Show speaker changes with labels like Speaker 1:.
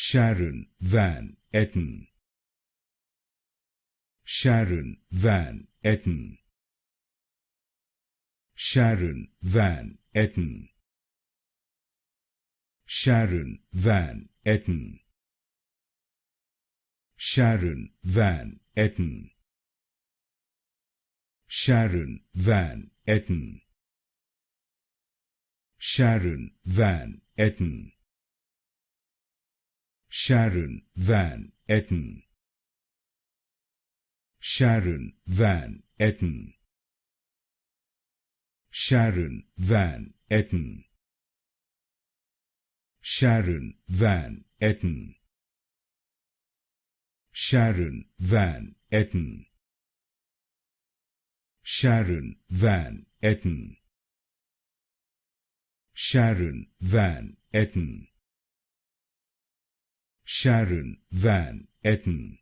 Speaker 1: Sharon Van Etten. Sharon Van Etten. Sharon Van Etten. Sharon Van Etten. Sharon Van Etten. Sharon Van Etten. Sharon Van Etten. Sharon Van Etten. Sharon Van Etten. Sharon Van Etten. Sharon Van Etten. Sharon Van Etten. Sharon Van Etten. Sharon Van Etten. Sharon Van Etten.